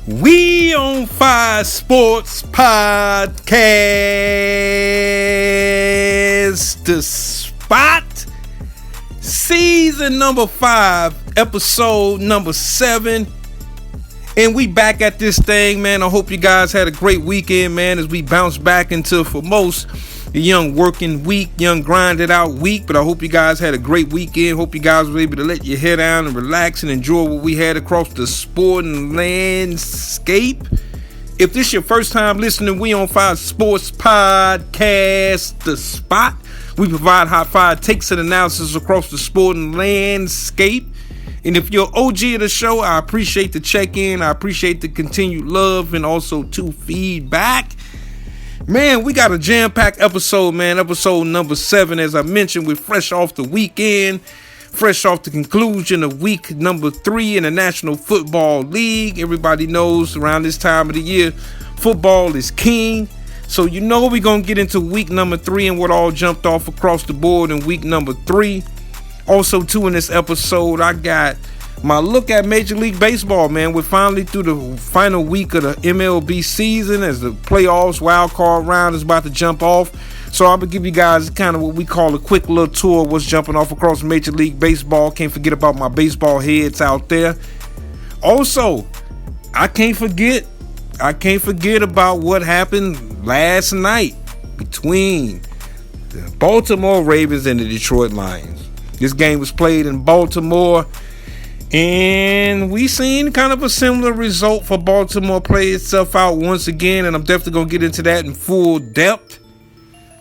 We on Fire Sports Podcast, the spot, season number 5, episode number 7. And we back at this thing, man. I hope you guys had a great weekend, man, as we bounce back into, for most, a young working week, young grinded out week. But I hope you guys had a great weekend. Hope you guys were able to let your head down and relax and enjoy what we had across the sporting landscape. If this is your first time listening, we on Fire Sports Podcast, the spot. We provide hot fire takes and analysis across the sporting landscape. And if you're OG of the show, I appreciate the check-in. I appreciate the continued love and also to feedback. Man, we got a jam-packed episode, man. Episode number 7. As I mentioned, we're fresh off the weekend. Fresh off the conclusion of week number 3 in the National Football League. Everybody knows around this time of the year, football is king. So you know we're going to get into week number 3 and what all jumped off across the board in week number 3. Also, too, in this episode, I got my look at Major League Baseball, man. We're finally through the final week of the MLB season as the playoffs, wild card round is about to jump off. So I'm going to give you guys kind of what we call a quick little tour of what's jumping off across Major League Baseball. Can't forget about my baseball heads out there. Also, I can't forget about what happened last night between the Baltimore Ravens and the Detroit Lions. This game was played in Baltimore, and we seen kind of a similar result for Baltimore play itself out once again, and I'm definitely going to get into that in full depth.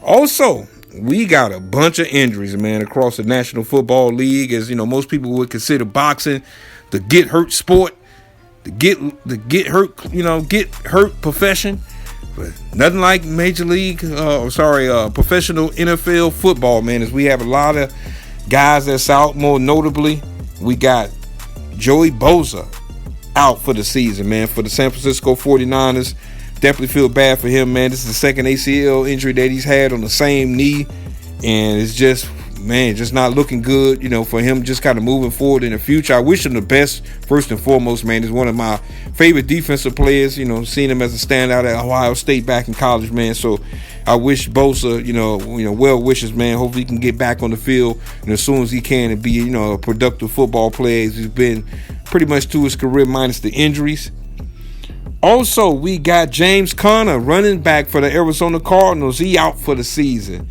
Also, we got a bunch of injuries, man, across the National Football League. As you know, most people would consider boxing the get hurt sport, the get hurt profession. But nothing like professional NFL football, man, as we have a lot of guys that's out. More notably, we got Joey Bosa out for the season, man, for the San Francisco 49ers. Definitely feel bad for him, man. This is the second ACL injury that he's had on the same knee, and it's just not looking good, for him just kind of moving forward in the future. I wish him the best, first and foremost, man. He's one of my favorite defensive players, seeing him as a standout at Ohio State back in college, man. So I wish Bosa, well wishes, man. Hopefully he can get back on the field as soon as he can and be, a productive football player. He's been pretty much to his career minus the injuries. Also, we got James Conner, running back for the Arizona Cardinals. He out for the season.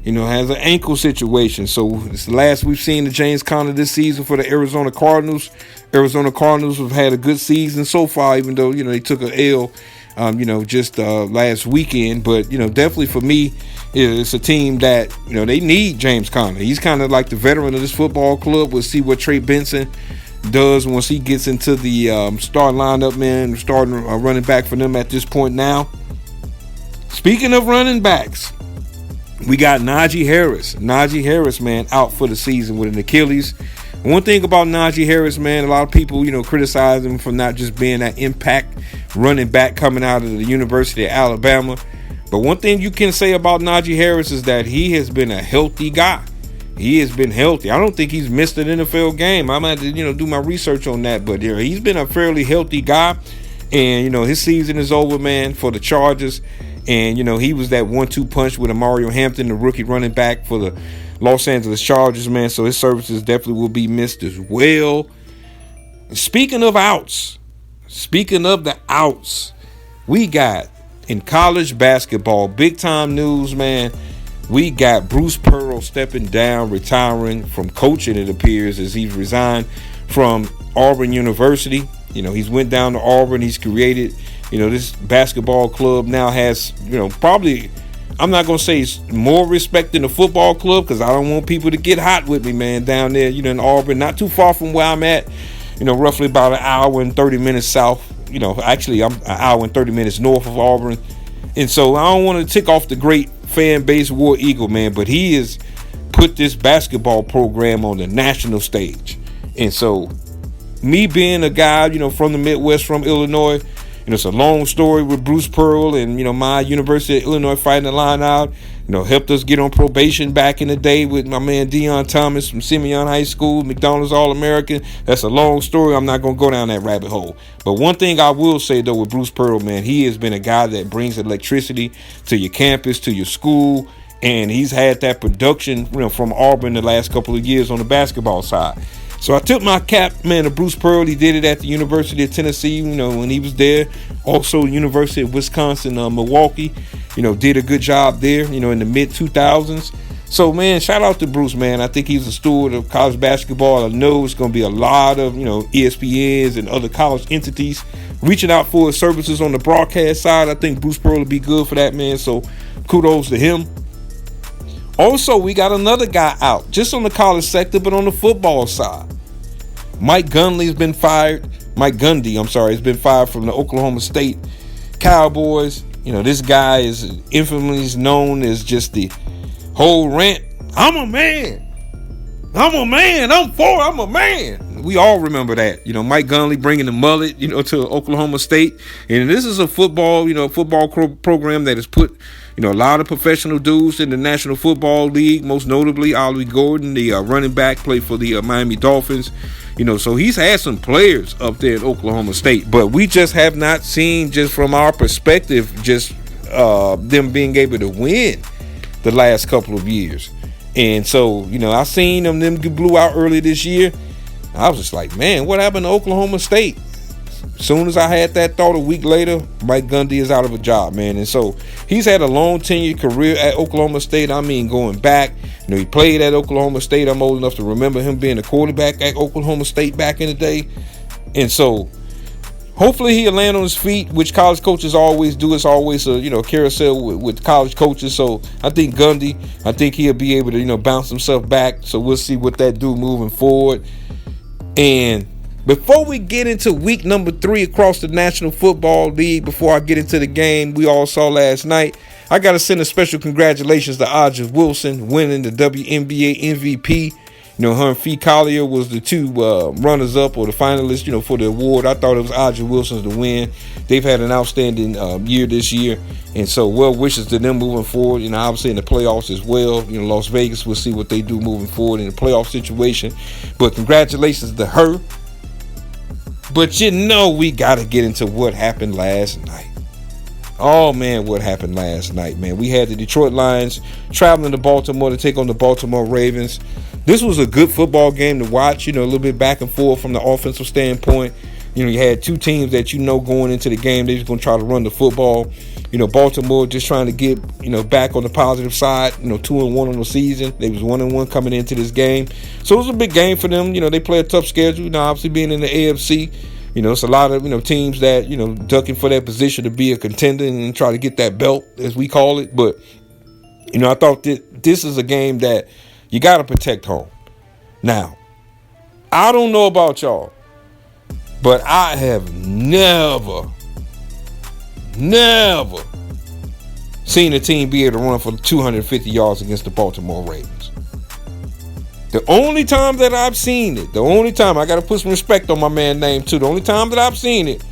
Has an ankle situation. So it's the last we've seen of James Conner this season for the Arizona Cardinals. Arizona Cardinals have had a good season so far, even though, they took an L, just last weekend. But, definitely for me, it's a team that, they need James Conner. He's kind of like the veteran of this football club. We'll see what Trey Benson does once he gets into the start lineup, man, starting running back for them at this point now. Speaking of running backs, we got Najee Harris. Najee Harris, man, out for the season with an Achilles. One thing about Najee Harris, man, a lot of people, criticize him for not just being that impact running back coming out of the University of Alabama. But one thing you can say about Najee Harris is that he has been a healthy guy. He has been healthy. I don't think he's missed an NFL game. I'm going to have to, do my research on that. But he's been a fairly healthy guy. And, his season is over, man, for the Chargers. And, he was that 1-2 punch with Mario Hampton, the rookie running back for the Los Angeles Chargers, man. So his services definitely will be missed as well. Speaking of the outs, we got in college basketball, big time news, man. We got Bruce Pearl stepping down, retiring from coaching, it appears, as he's resigned from Auburn University. He's went down to Auburn. He's created, this basketball club now has, probably, I'm not going to say it's more respect than the football club, because I don't want people to get hot with me, man, down there, in Auburn, not too far from where I'm at, roughly about an hour and 30 minutes south. Actually, I'm an hour and 30 minutes north of Auburn. And so I don't want to tick off the great fan base War Eagle, man, but he has put this basketball program on the national stage. And so me being a guy, from the Midwest, from Illinois, it's a long story with Bruce Pearl and, my University of Illinois fighting the line out. Helped us get on probation back in the day with my man Deion Thomas from Simeon High School, McDonald's All-American. That's a long story. I'm not going to go down that rabbit hole. But one thing I will say, though, with Bruce Pearl, man, he has been a guy that brings electricity to your campus, to your school, and he's had that production from Auburn the last couple of years on the basketball side. So I took my cap, man, to Bruce Pearl. He did it at the University of Tennessee, when he was there. Also, University of Wisconsin, Milwaukee, did a good job there, in the mid-2000s. So, man, shout out to Bruce, man. I think he's a steward of college basketball. I know it's going to be a lot of, ESPNs and other college entities reaching out for his services on the broadcast side. I think Bruce Pearl will be good for that, man. So, kudos to him. Also, we got another guy out, just on the college sector, but on the football side. Mike Gundy has been fired from the Oklahoma State Cowboys. This guy is infamously known as just the whole rant. I'm a man. We all remember that. Mike Gundy bringing the mullet, to Oklahoma State. And this is a football program that has put, a lot of professional dudes in the National Football League, most notably Ollie Gordon, the running back, played for the Miami Dolphins. So he's had some players up there at Oklahoma State, but we just have not seen, just from our perspective, just them being able to win the last couple of years. And so, I seen them get blew out early this year. I was just like, man, what happened to Oklahoma State? As soon as I had that thought, a week later, Mike Gundy is out of a job, man. And so he's had a long tenured career at Oklahoma State. I mean, going back, he played at Oklahoma State. I'm old enough to remember him being a quarterback at Oklahoma State back in the day. And so hopefully he'll land on his feet, which college coaches always do. It's always a carousel with college coaches. So I think Gundy, he'll be able to bounce himself back. So we'll see what that do moving forward. And before we get into week number 3 across the National Football League, before I get into the game we all saw last night, I got to send a special congratulations to A'ja Wilson winning the WNBA MVP. Her and Fee Collier was the two runners-up or the finalists, for the award. I thought it was A'ja Wilson's to win. They've had an outstanding year this year, and so well wishes to them moving forward. Obviously in the playoffs as well. Las Vegas, we'll see what they do moving forward in the playoff situation. But congratulations to her. But we got to get into what happened last night. Oh, man, what happened last night, man. We had the Detroit Lions traveling to Baltimore to take on the Baltimore Ravens. This was a good football game to watch, a little bit back and forth from the offensive standpoint. You had two teams that going into the game, they're just going to try to run the football. Baltimore just trying to get, back on the positive side, 2-1 on the season. They was 1-1 coming into this game. So it was a big game for them. They play a tough schedule. Obviously being in the AFC, it's a lot of, teams that, ducking for that position to be a contender and try to get that belt, as we call it. But, I thought that this is a game that you got to protect home. Now, I don't know about y'all, but I have never seen a team be able to run for 250 yards against the Baltimore Ravens. The only time that I've seen it, I got to put some respect on my man's name too. The only time that I've seen it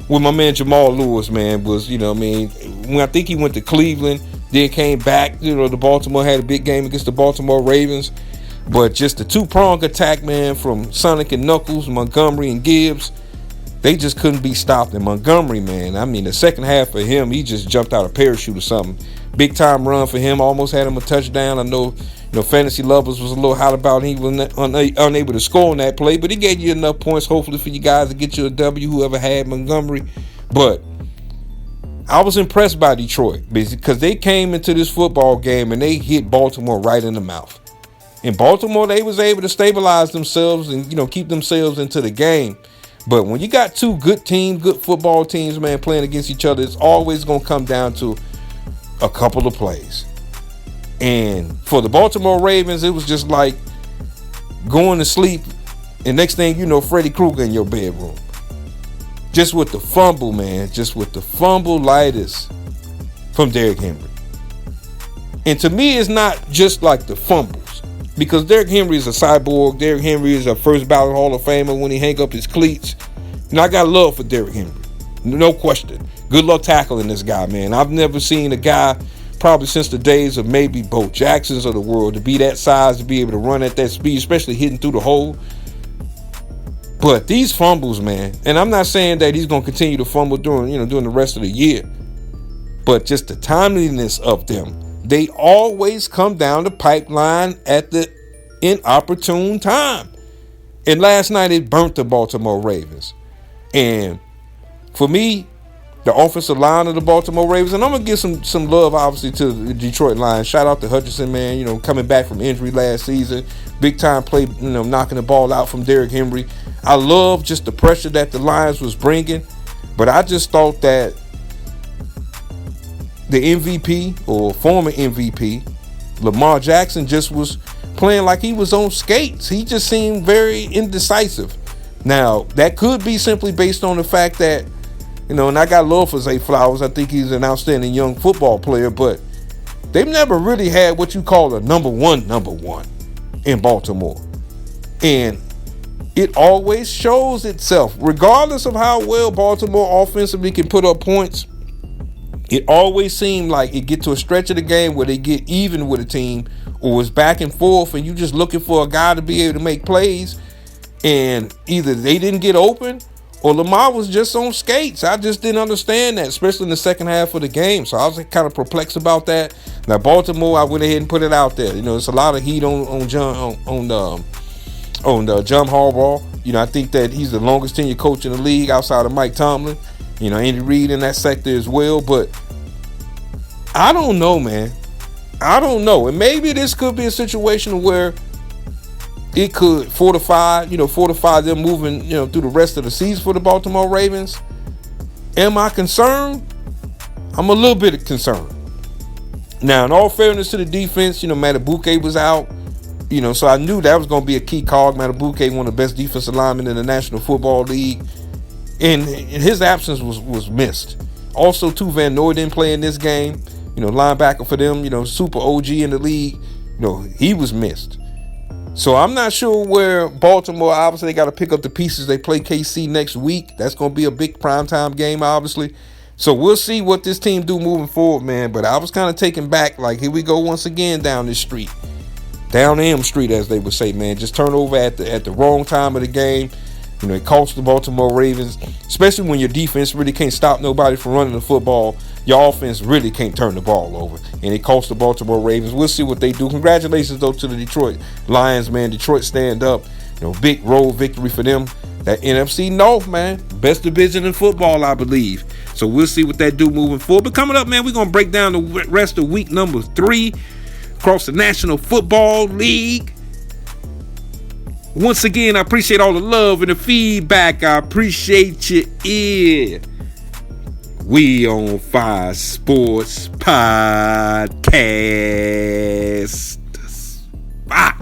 with my man Jamal Lewis, man, was, when I think he went to Cleveland, then came back, the Baltimore had a big game against the Baltimore Ravens. But just the two-prong attack, man, from Sonic and Knuckles, Montgomery and Gibbs, they just couldn't be stopped. And Montgomery, man, the second half for him, he just jumped out a parachute or something. Big time run for him, almost had him a touchdown. I know, fantasy lovers was a little hot about him. He was unable to score on that play, but he gave you enough points, hopefully, for you guys to get you a W, whoever had Montgomery. But I was impressed by Detroit because they came into this football game and they hit Baltimore right in the mouth. In Baltimore, they was able to stabilize themselves and, keep themselves into the game. But when you got two good teams, good football teams, man, playing against each other, it's always going to come down to a couple of plays. And for the Baltimore Ravens, it was just like going to sleep, and next thing you know, Freddy Krueger in your bedroom. Just with the fumble, man. Just with the fumble-litis from Derrick Henry. And to me, it's not just like the fumbles. Because Derrick Henry is a cyborg. Derrick Henry is a first ballot Hall of Famer when he hang up his cleats. And I got love for Derrick Henry. No question. Good luck tackling this guy, man. I've never seen a guy probably since the days of maybe Bo Jacksons of the world, to be that size, to be able to run at that speed, especially hitting through the hole. But these fumbles, man, and I'm not saying that he's going to continue to fumble during the rest of the year, but just the timeliness of them. They always come down the pipeline at the inopportune time. And last night it burnt the Baltimore Ravens. And for me, the offensive line of the Baltimore Ravens, and I'm going to give some love, obviously, to the Detroit Lions. Shout out to Hutchinson, man, coming back from injury last season. Big time play, knocking the ball out from Derrick Henry. I love just the pressure that the Lions was bringing. But I just thought that the MVP, or former MVP, Lamar Jackson, just was playing like he was on skates. He just seemed very indecisive. Now, that could be simply based on the fact that, and I got love for Zay Flowers. I think he's an outstanding young football player, but they've never really had what you call a number one in Baltimore. And it always shows itself, regardless of how well Baltimore offensively can put up points. It always seemed like it get to a stretch of the game where they get even with a team, or it's back and forth, and you just looking for a guy to be able to make plays, and either they didn't get open or Lamar was just on skates. I just didn't understand that, especially in the second half of the game. So I was kind of perplexed about that. Now Baltimore, I went ahead and put it out there. It's a lot of heat on John Harbaugh. I think that he's the longest tenured coach in the league outside of Mike Tomlin. Andy Reid in that sector as well. But I don't know, man. I don't know. And maybe this could be a situation where it could fortify them moving, through the rest of the season for the Baltimore Ravens. Am I concerned? I'm a little bit concerned. Now, in all fairness to the defense, Madubuike was out. So I knew that was going to be a key cog. Madubuike, one of the best defensive linemen in the National Football League. And his absence was missed. Also, too, Van Noy didn't play in this game. Linebacker for them, super OG in the league. He was missed. So I'm not sure where Baltimore, obviously, they got to pick up the pieces. They play KC next week. That's going to be a big primetime game, obviously. So we'll see what this team do moving forward, man. But I was kind of taken back, like, here we go once again down this street. Down M Street, as they would say, man. Just turn over at the wrong time of the game. It costs the Baltimore Ravens, especially when your defense really can't stop nobody from running the football. Your offense really can't turn the ball over, and it costs the Baltimore Ravens. We'll see what they do. Congratulations, though, to the Detroit Lions, man. Detroit stand up. Big road victory for them. That NFC North, man, best division in football, I believe. So we'll see what they do moving forward. But coming up, man, we're going to break down the rest of week number 3 across the National Football League. Once again, I appreciate all the love and the feedback. I appreciate your ear. We on Fire Sports Podcast Spot.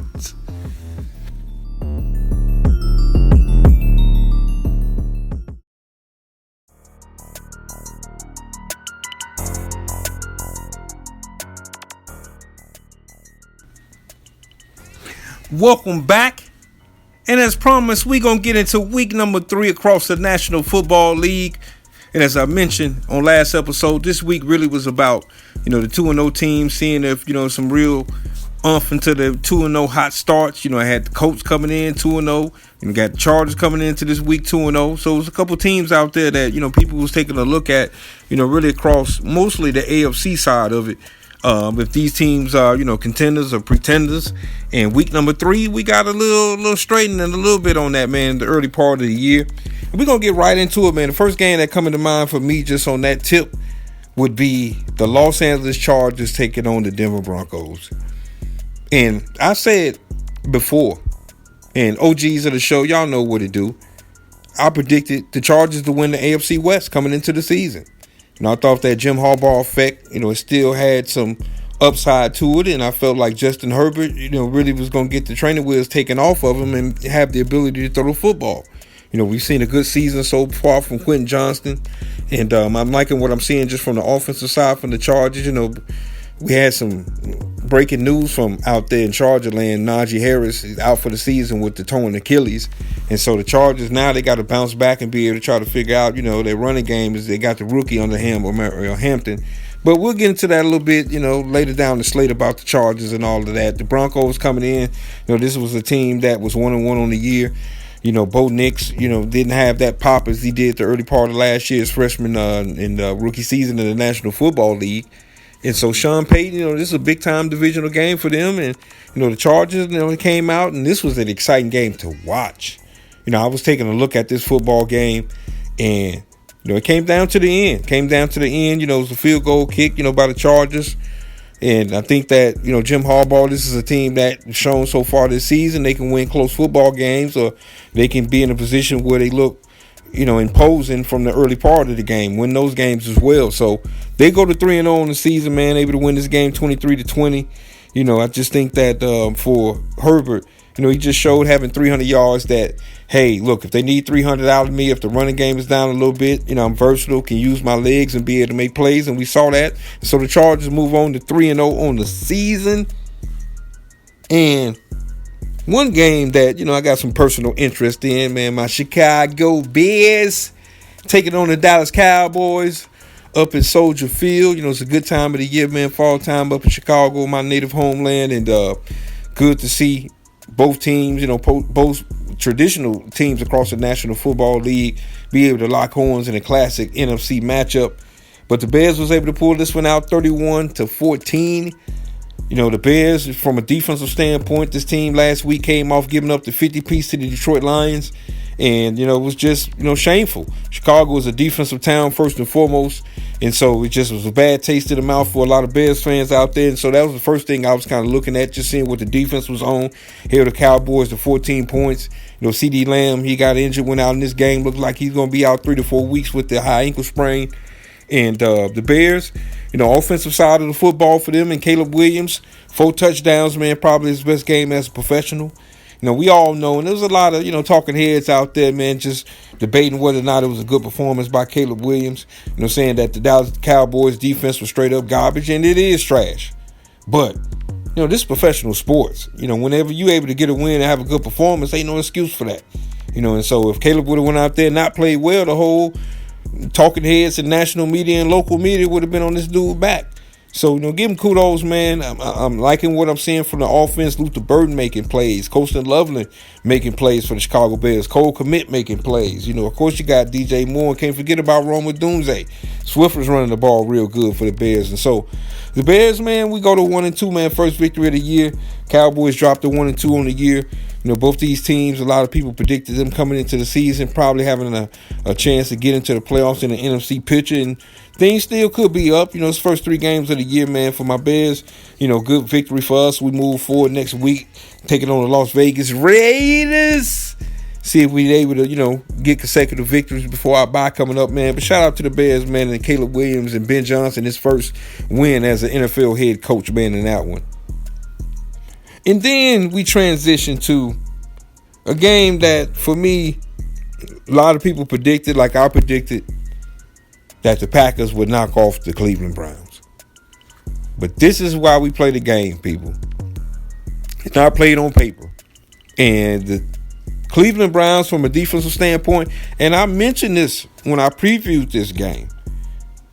Welcome back. And as promised, we're going to get into week number 3 across the National Football League. And as I mentioned on last episode, this week really was about, the 2-0 team, seeing if, some real umph into the 2-0 hot starts. I had the Colts coming in 2-0, and got the Chargers coming into this week 2-0. So there's a couple teams out there that, people was taking a look at, really across mostly the AFC side of it. If these teams are, contenders or pretenders. And week number 3, we got a little straightening a little bit on that, man, the early part of the year. And we're going to get right into it, man. The first game that coming to mind for me just on that tip would be the Los Angeles Chargers taking on the Denver Broncos. And I said before, and OGs of the show, y'all know what to do. I predicted the Chargers to win the AFC West coming into the season. I thought that Jim Harbaugh effect, it still had some upside to it. And I felt like Justin Herbert, really was going to get the training wheels taken off of him and have the ability to throw the football. We've seen a good season so far from Quentin Johnston. And I'm liking what I'm seeing just from the offensive side from the Chargers. We had some breaking news from out there in Charger land. Najee Harris is out for the season with the torn Achilles. And so the Chargers, now they got to bounce back and be able to try to figure out, their running game is they got the rookie under him, or Hampton. But we'll get into that a little bit, later down the slate about the Chargers and all of that. The Broncos coming in, this was a team that was 1-1 on the year. Bo Nix, didn't have that pop as he did the early part of last year's freshman in the rookie season in the National Football League. And so Sean Payton, this is a big-time divisional game for them. And, the Chargers, came out, and this was an exciting game to watch. I was taking a look at this football game, and, it came down to the end. It was a field goal kick, by the Chargers. And I think that, Jim Harbaugh, this is a team that shown so far this season they can win close football games, or they can be in a position where they look, imposing from the early part of the game, win those games as well. So they go to 3-0 in the season, man, able to win this game 23-20. I just think that for Herbert, he just showed having 300 yards that, hey, look, if they need 300 out of me, if the running game is down a little bit, I'm versatile, can use my legs and be able to make plays, and we saw that. So the Chargers move on to 3-0 on the season. And one game that, I got some personal interest in, man, my Chicago Bears taking on the Dallas Cowboys up in Soldier Field. It's a good time of the year, man, fall time up in Chicago, my native homeland, and good to see both teams, both traditional teams across the National Football League be able to lock horns in a classic NFC matchup. But the Bears was able to pull this one out 31-14. The Bears, from a defensive standpoint, this team last week came off giving up the 50-piece to the Detroit Lions. And, it was just, shameful. Chicago is a defensive town first and foremost. And so it just was a bad taste in the mouth for a lot of Bears fans out there. And so that was the first thing I was kind of looking at, just seeing what the defense was on. Here the Cowboys to 14 points. C.D. Lamb, he got injured, went out in this game. Looked like he's going to be out 3 to 4 weeks with the high ankle sprain. And the Bears, offensive side of the football for them, and Caleb Williams, 4 touchdowns, man, probably his best game as a professional. We all know, and there was a lot of, talking heads out there, man, just debating whether or not it was a good performance by Caleb Williams, saying that the Dallas Cowboys defense was straight up garbage, and it is trash. But, this is professional sports. Whenever you able to get a win and have a good performance, ain't no excuse for that. And so if Caleb would have went out there and not played well, the whole talking heads and national media and local media would have been on this dude back. So, give him kudos, man. I'm liking what I'm seeing from the offense. Luther Burden making plays. Colston Loveland making plays for the Chicago Bears. Cole Kmet making plays. Of course, you got DJ Moore. Can't forget about Roma Dunze. Swift was running the ball real good for the Bears. And so, the Bears, man, we go to 1-2, man. First victory of the year. Cowboys dropped to 1-2 on the year. Both these teams, a lot of people predicted them coming into the season, probably having a chance to get into the playoffs in the NFC picture. And things still could be up. It's first 3 games of the year, man, for my Bears. Good victory for us. We move forward next week, taking on the Las Vegas Raiders. See if we're able to, get consecutive victories before our bye coming up, man. But shout out to the Bears, man, and Caleb Williams and Ben Johnson, his first win as an NFL head coach, man, in that one. And then we transition to a game that, for me, a lot of people predicted, like I predicted, that the Packers would knock off the Cleveland Browns. But this is why we play the game, people. It's not played on paper. And the Cleveland Browns, from a defensive standpoint, and I mentioned this when I previewed this game,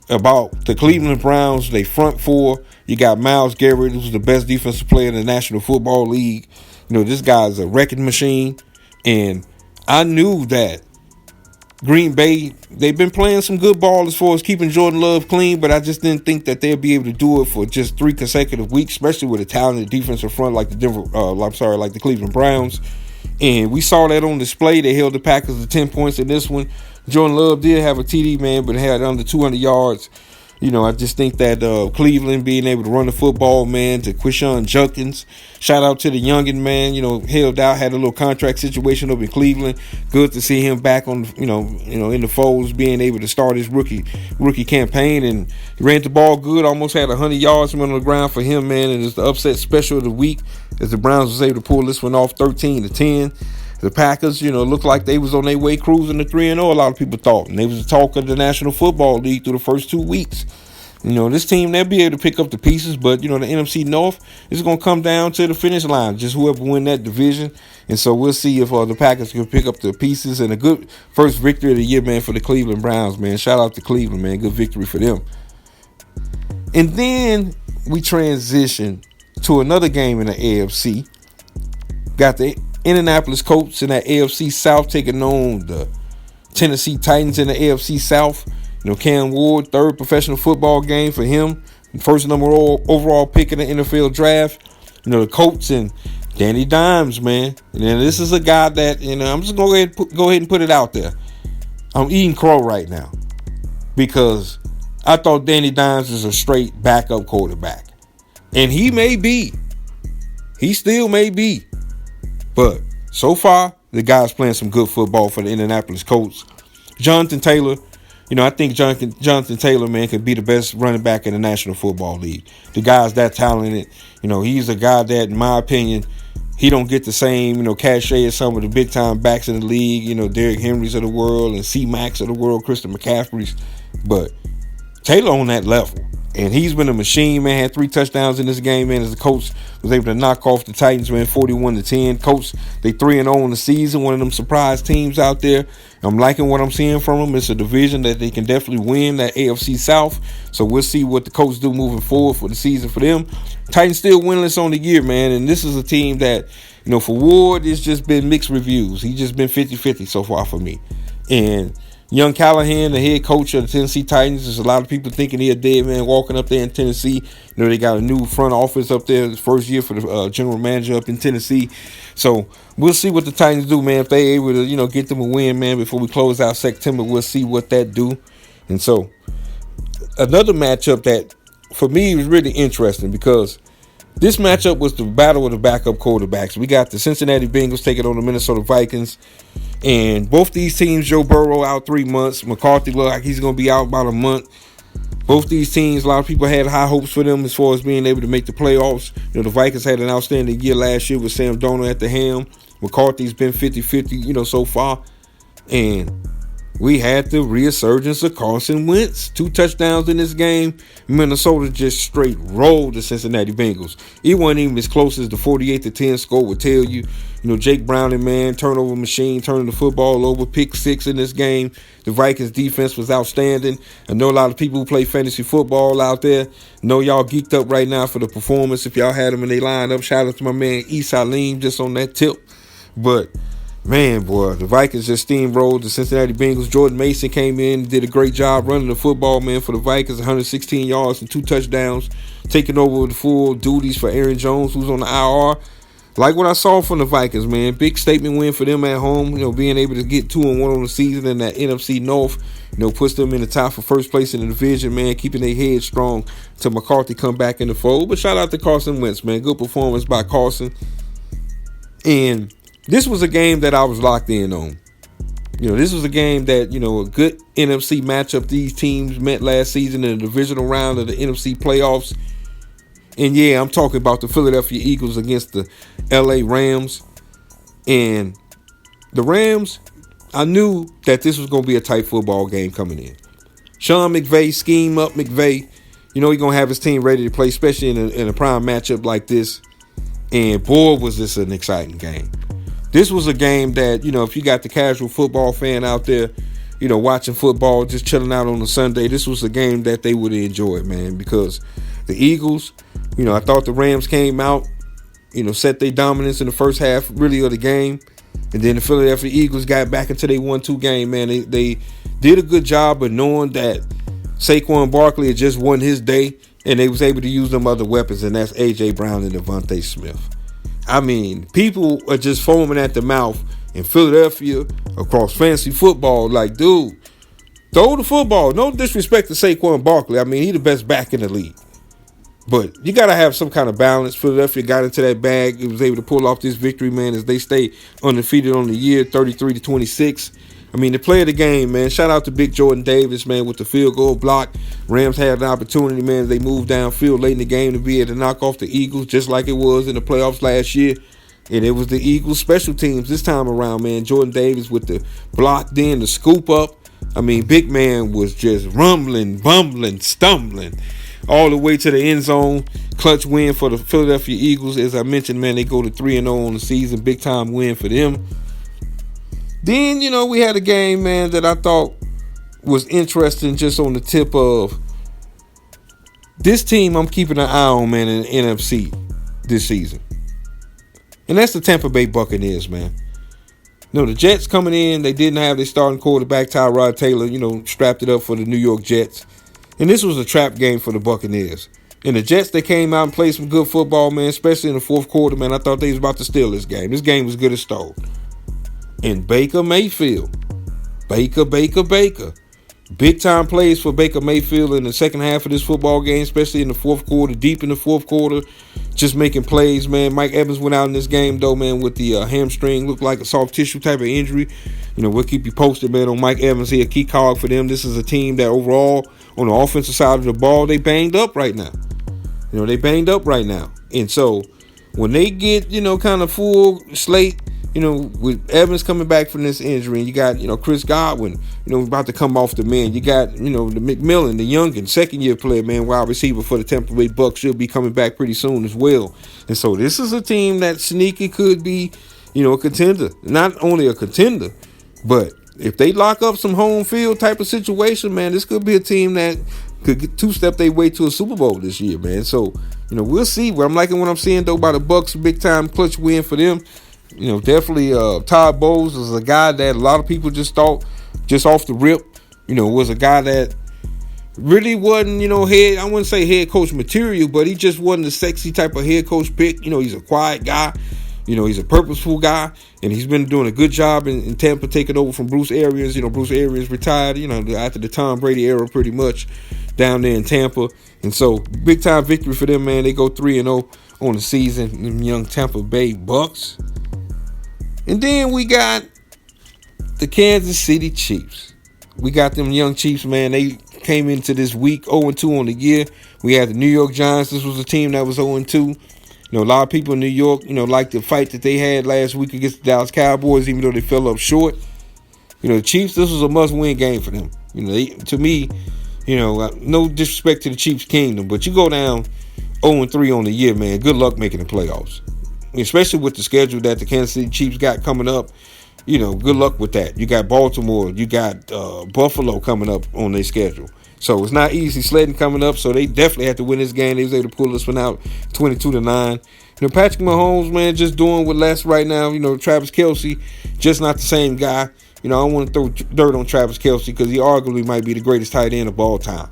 about the Cleveland Browns, they front four. You got Myles Garrett, who's the best defensive player in the National Football League. This guy's a wrecking machine. And I knew that Green Bay, they've been playing some good ball as far as keeping Jordan Love clean, but I just didn't think that they'd be able to do it for just 3 consecutive weeks, especially with a talented defensive front like the Cleveland Browns. And we saw that on display. They held the Packers to 10 points in this one. Jordan Love did have a TD, man, but had under 200 yards. I just think that Cleveland being able to run the football, man, to Quinshon Judkins. Shout out to the youngin, man, held out, had a little contract situation up in Cleveland. Good to see him back on, in the folds, being able to start his rookie campaign. And he ran the ball good, almost had 100 yards on the ground for him, man. And it's the upset special of the week as the Browns was able to pull this one off 13-10. The Packers, looked like they was on their way cruising to 3-0, a lot of people thought. And they was the talk of the National Football League through the first 2 weeks. This team, they'll be able to pick up the pieces, but, the NFC North is going to come down to the finish line, just whoever win that division. And so we'll see if the Packers can pick up the pieces, and a good first victory of the year, man, for the Cleveland Browns, man. Shout out to Cleveland, man. Good victory for them. And then we transition to another game in the AFC. Got the Indianapolis Colts in that AFC South taking on the Tennessee Titans in the AFC South. Cam Ward, third professional football game for him. First number overall pick in the NFL draft. The Colts and Danny Dimes, man. And then this is a guy that, I'm just going to go ahead and put it out there. I'm eating crow right now because I thought Danny Dimes is a straight backup quarterback. And he may be. He still may be. But so far, the guy's playing some good football for the Indianapolis Colts. Jonathan Taylor, I think Jonathan Taylor, man, could be the best running back in the National Football League. The guy's that talented. He's a guy that, in my opinion, he don't get the same, cachet as some of the big-time backs in the league, Derrick Henrys of the world and C-Max of the world, Christian McCaffrey's. But Taylor on that level. And he's been a machine, man. Had 3 touchdowns in this game, man, as the Colts was able to knock off the Titans, man, 41-10. Colts, they 3-0 in the season, one of them surprise teams out there. I'm liking what I'm seeing from them. It's a division that they can definitely win, that AFC South. So we'll see what the Colts do moving forward for the season for them. Titans still winless on the year, man. And this is a team that, for Ward, it's just been mixed reviews. He's just been 50-50 so far for me. And young Callahan, the head coach of the Tennessee Titans, there's a lot of people thinking he's a dead man walking up there in Tennessee. They got a new front office up there, the first year for the general manager up in Tennessee. So we'll see what the Titans do, man. If they able to, get them a win, man, before we close out September, we'll see what that do. And so another matchup that, for me, was really interesting because this matchup was the battle of the backup quarterbacks. We got the Cincinnati Bengals taking on the Minnesota Vikings. And both these teams, Joe Burrow out 3 months. McCarthy look like he's going to be out about a month. Both these teams, a lot of people had high hopes for them as far as being able to make the playoffs. The Vikings had an outstanding year last year with Sam Darnold at the helm. McCarthy's been 50-50, so far. And we had the resurgence of Carson Wentz. 2 touchdowns in this game. Minnesota just straight rolled the Cincinnati Bengals. It wasn't even as close as the 48-10 score would tell you. Jake Browning, man, turnover machine, turning the football over, pick 6 in this game. The Vikings defense was outstanding. I know a lot of people who play fantasy football out there know y'all geeked up right now for the performance. If y'all had them in their lineup, shout out to my man Issa Leem just on that tip. But man, boy, the Vikings just steamrolled the Cincinnati Bengals. Jordan Mason came in and did a great job running the football, man, for the Vikings. 116 yards and 2 touchdowns, taking over the full duties for Aaron Jones, who's on the IR. Like what I saw from the Vikings, man. Big statement win for them at home. Being able to get 2-1 on the season in that NFC North, puts them in the top for first place in the division, man. Keeping their head strong till McCarthy come back in the fold. But shout out to Carson Wentz, man. Good performance by Carson. And this was a game that I was locked in on. This was a game that, a good NFC matchup. These teams met last season in the divisional round of the NFC playoffs. And yeah, I'm talking about the Philadelphia Eagles against the LA Rams. And the Rams, I knew that this was going to be a tight football game coming in. Sean McVay, scheme up McVay. He's going to have his team ready to play, especially in a prime matchup like this. And boy, was this an exciting game. This was a game that, if you got the casual football fan out there, watching football, just chilling out on a Sunday, this was a game that they would enjoy, man, because the Eagles, I thought the Rams came out, set their dominance in the first half, really, of the game. And then the Philadelphia Eagles got back into their 1-2 game, man. They did a good job of knowing that Saquon Barkley had just won his day, and they was able to use them other weapons, and that's A.J. Brown and Devontae Smith. I mean, people are just foaming at the mouth in Philadelphia across fantasy football. Like, dude, throw the football. No disrespect to Saquon Barkley. I mean, he the best back in the league. But you got to have some kind of balance. Philadelphia got into that bag. It was able to pull off this victory, man, as they stay undefeated on the year, 33-26. I mean, the play of the game, man. Shout out to Big Jordan Davis, man, with the field goal block. Rams had an opportunity, man. They moved downfield late in the game to be able to knock off the Eagles, just like it was in the playoffs last year. And it was the Eagles' special teams this time around, man. Jordan Davis with the block, then the scoop up. I mean, big man was just rumbling, bumbling, stumbling all the way to the end zone. Clutch win for the Philadelphia Eagles. As I mentioned, man, they go to 3-0 on the season. Big time win for them. Then, we had a game, man, that I thought was interesting just on the tip of This team I'm keeping an eye on, man, in the NFC this season. And that's the Tampa Bay Buccaneers, man. The Jets coming in, they didn't have their starting quarterback, Tyrod Taylor, strapped it up for the New York Jets. And this was a trap game for the Buccaneers. And the Jets, they came out and played some good football, man, especially in the fourth quarter, man. I thought they was about to steal this game. This game was good as stole. And Baker Mayfield. Baker. Big time plays for Baker Mayfield in the second half of this football game, especially in the fourth quarter, deep in the fourth quarter, just making plays, man. Mike Evans went out in this game, though, man, with the hamstring, looked like a soft tissue type of injury. We'll keep you posted, man, on Mike Evans here, a key cog for them. This is a team that overall, on the offensive side of the ball, they banged up right now. And so when they get, kind of full slate, with Evans coming back from this injury, and you got, Chris Godwin, about to come off the man. You got, the McMillan, the youngin, second-year player, man, wide receiver for the Tampa Bay Bucs, should be coming back pretty soon as well. And so this is a team that sneaky could be, a contender. Not only a contender, but if they lock up some home field type of situation, man, this could be a team that could get two-step their way to a Super Bowl this year, man. So, we'll see. I'm liking what I'm seeing, though, by the Bucs. Big-time clutch win for them. Definitely Todd Bowles is a guy that a lot of people just thought, just off the rip, was a guy that really wasn't, I wouldn't say head coach material, but he just wasn't a sexy type of head coach pick. He's a quiet guy. He's a purposeful guy, and he's been doing a good job in Tampa, taking over from Bruce Arians. Bruce Arians retired, after the Tom Brady era pretty much down there in Tampa. And so, big-time victory for them, man. They go 3-0 on the season, them young Tampa Bay Bucs. And then we got the Kansas City Chiefs. We got them young Chiefs, man. They came into this week 0-2 on the year. We had the New York Giants. This was a team that was 0-2. A lot of people in New York, like the fight that they had last week against the Dallas Cowboys, even though they fell up short. The Chiefs, this was a must-win game for them. To me, no disrespect to the Chiefs kingdom, but you go down 0-3 on the year, man. Good luck making the playoffs. Especially with the schedule that the Kansas City Chiefs got coming up, good luck with that. You got Baltimore, you got Buffalo coming up on their schedule. So it's not easy sledding coming up, so they definitely had to win this game. They was able to pull this one out 22-9. Patrick Mahomes, man, just doing with less right now. Travis Kelce, just not the same guy. I don't want to throw dirt on Travis Kelce because he arguably might be the greatest tight end of all time.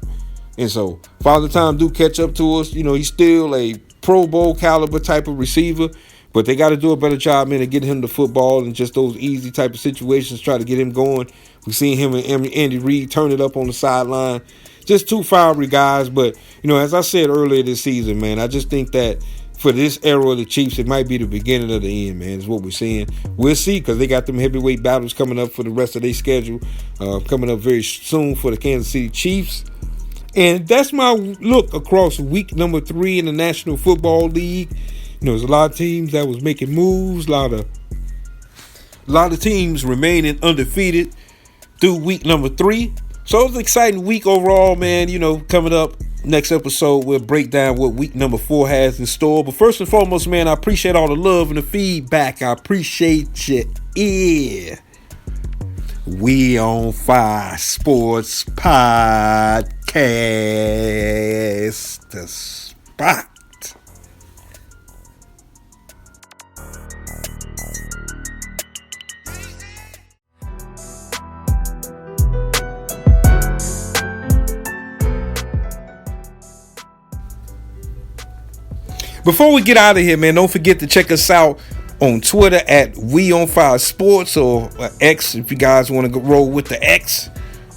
And so, Father Time do catch up to us. He's still a Pro Bowl caliber type of receiver. But they got to do a better job, man, of getting him the football and just those easy type of situations, try to get him going. We've seen him and Andy Reid turn it up on the sideline. Just two fiery guys. But, as I said earlier this season, man, I just think that for this era of the Chiefs, it might be the beginning of the end, man, is what we're seeing. We'll see, because they got them heavyweight battles coming up for the rest of their schedule, coming up very soon for the Kansas City Chiefs. And that's my look across week number 3 in the National Football League. There's a lot of teams that was making moves, a lot of teams remaining undefeated through week number 3. So it was an exciting week overall, man. Coming up next episode, we'll break down what week number 4 has in store. But first and foremost, man, I appreciate all the love and the feedback. I appreciate you. Yeah. We on Fire Sports Podcast, the spot. Before we get out of here, man, don't forget to check us out on Twitter at We On Fire Sports, or X if you guys want to roll with the X.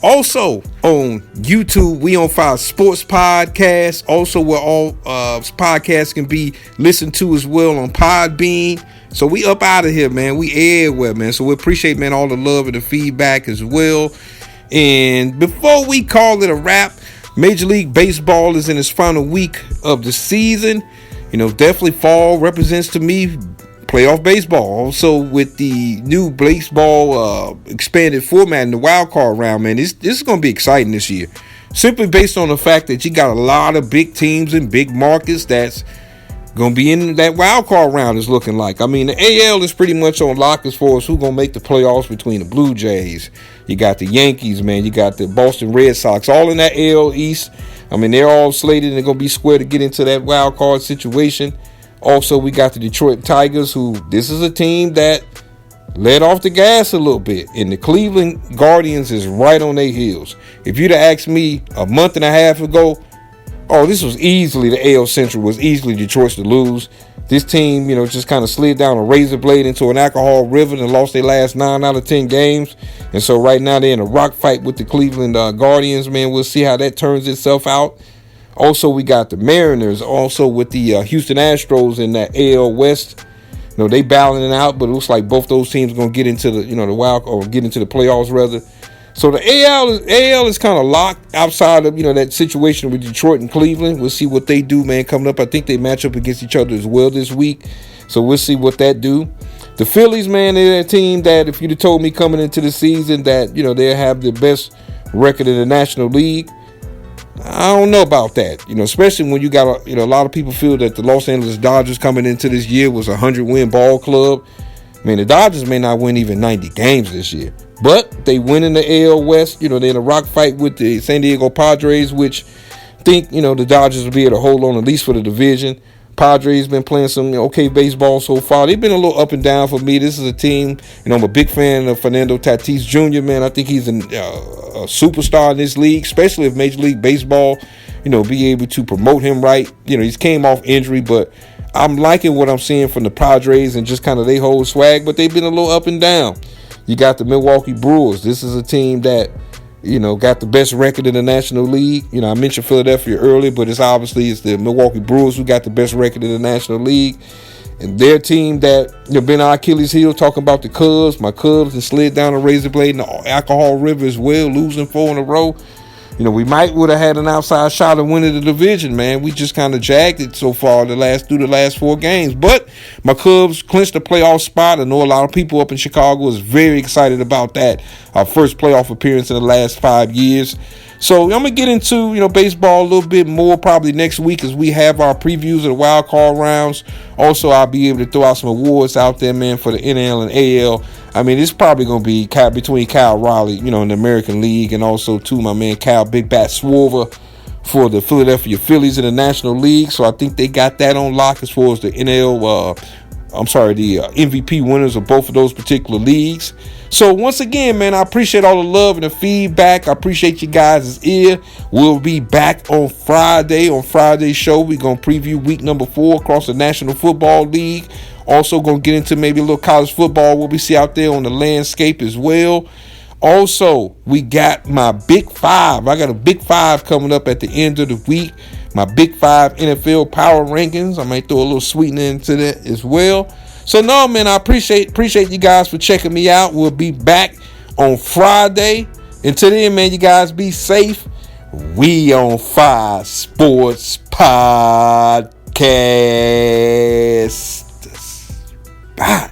Also on YouTube, We On Fire Sports Podcast. Also where all podcasts can be listened to as well on Podbean. So we up out of here, man. We everywhere, man. So we appreciate, man, all the love and the feedback as well. And before we call it a wrap, Major League Baseball is in its final week of the season. Definitely fall represents to me playoff baseball. Also with the new baseball expanded format in the wild card round, man, this is going to be exciting this year. Simply based on the fact that you got a lot of big teams and big markets that's Gonna be in that wild card round is looking like. I mean, the AL is pretty much on lock as far as who gonna make the playoffs between the Blue Jays. You got the Yankees, man. You got the Boston Red Sox, all in that AL East. I mean, they're all slated and they're gonna be square to get into that wild card situation. Also, we got the Detroit Tigers, who this is a team that let off the gas a little bit, and the Cleveland Guardians is right on their heels. If you'd have asked me a month and a half ago, this was easily the AL Central was easily Detroit's to lose. This team, just kind of slid down a razor blade into an alcohol river and lost their last 9 out of 10 games. And so right now they're in a rock fight with the Cleveland Guardians, man. We'll see how that turns itself out. Also, we got the Mariners also with the Houston Astros in that AL West. They battling it out, but it looks like both those teams are going to get into the, the wild or get into the playoffs rather. So the AL is kind of locked outside of, that situation with Detroit and Cleveland. We'll see what they do, man, coming up. I think they match up against each other as well this week. So we'll see what that do. The Phillies, man, they're a team that if you'd have told me coming into the season that, they'll have the best record in the National League, I don't know about that, especially when you got, a lot of people feel that the Los Angeles Dodgers coming into this year was a 100-win ball club. I mean, the Dodgers may not win even 90 games this year, but they win in the AL West. They're in a rock fight with the San Diego Padres, which think, the Dodgers will be able to hold on at least for the division. Padres been playing some okay baseball so far. They've been a little up and down for me. This is a team, I'm a big fan of Fernando Tatis Jr., man. I think he's a superstar in this league, especially if Major League Baseball, be able to promote him right. He's came off injury, but I'm liking what I'm seeing from the Padres and just kind of they whole swag, but they've been a little up and down. You got the Milwaukee Brewers. This is a team that, got the best record in the National League. I mentioned Philadelphia earlier, but it's the Milwaukee Brewers who got the best record in the National League. And their team that, been on Achilles' heel, talking about the Cubs. My Cubs and slid down a razor blade in the alcohol river as well, losing 4 in a row. We would have had an outside shot of winning the division, man. We just kind of jagged it so far through the last 4 games. But my Cubs clinched the playoff spot. I know a lot of people up in Chicago is very excited about that. Our first playoff appearance in the last 5 years. So I'm going to get into, baseball a little bit more probably next week as we have our previews of the wild card rounds. Also, I'll be able to throw out some awards out there, man, for the NL and AL. I mean, it's probably going to be between Kyle Raleigh, in the American League, and also, too, my man Kyle Big Bat Swarber for the Philadelphia Phillies in the National League. So I think they got that on lock as far as the the MVP winners of both of those particular leagues. So once again, man, I appreciate all the love and the feedback. I appreciate you guys' ear. We'll be back on Friday. On Friday's show, we're going to preview week number 4 across the National Football League. Also going to get into maybe a little college football, what we see out there on the landscape as well. Also, we got my Big 5. I got a Big 5 coming up at the end of the week. My Big 5 NFL power rankings. I might throw a little sweetener into that as well. So, no, man, I appreciate you guys for checking me out. We'll be back on Friday. Until then, man, you guys be safe. We on 5 Sports Podcast. Bye.